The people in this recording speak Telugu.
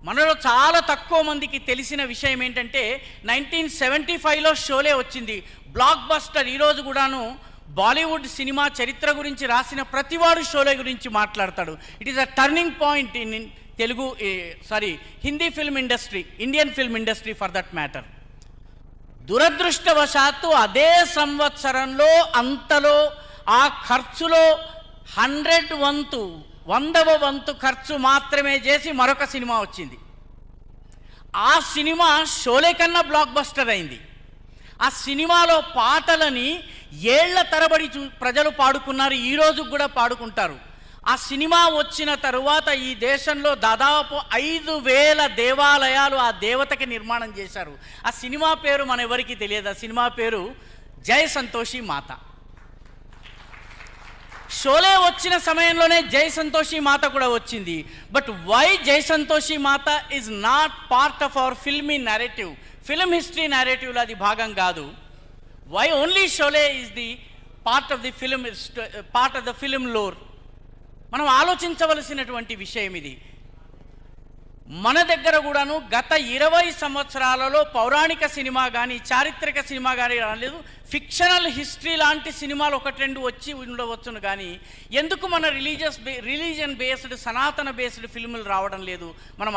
మనలో చాలా తక్కువ మందికి తెలిసిన విషయం ఏంటంటే 1975లో షోలే వచ్చింది, బ్లాక్ బస్టర్. ఈరోజు కూడాను బాలీవుడ్ సినిమా చరిత్ర గురించి రాసిన ప్రతివాడు షోలే గురించి మాట్లాడతాడు. It is a turning point in Telugu Hindi film industry, Indian film industry for that matter. దురదృష్టవశాత్తు అదే సంవత్సరంలో అంతలో ఆ ఖర్చులో 100వ వంతు ఖర్చు మాత్రమే చేసి మరొక సినిమా వచ్చింది. ఆ సినిమా షోలే కన్నా బ్లాక్ బస్టర్ అయింది. ఆ సినిమాలో పాటలని ఏళ్ల తరబడి ప్రజలు పాడుకున్నారు, ఈరోజు కూడా పాడుకుంటారు. ఆ సినిమా వచ్చిన తరువాత ఈ దేశంలో దాదాపు 5,000 దేవాలయాలు ఆ దేవతకి నిర్మాణం చేశారు. ఆ సినిమా పేరు మన ఎవరికి తెలియదు. ఆ సినిమా పేరు జై సంతోషి మాత. షోలే వచ్చిన సమయంలోనే జై సంతోషి మాత కూడా వచ్చింది. But why Jai Santoshi Mata is not part of our filmy narrative, film history narrativeలో అది భాగం కాదు. Why only Sholay is the part of the film lore. మనం ఆలోచించవలసినటువంటి విషయం ఇది. మన దగ్గర కూడాను గత 20 సంవత్సరాలలో పౌరాణిక సినిమా కానీ చారిత్రక సినిమా కానీ రాలేదు. ఫిక్షనల్ హిస్టరీ లాంటి సినిమాలు 1-2 వచ్చి ఉండవచ్చును, కానీ ఎందుకు మన రిలీజియన్ బేస్డ్ సనాతన బేస్డ్ ఫిల్ములు రావడం లేదు? మనం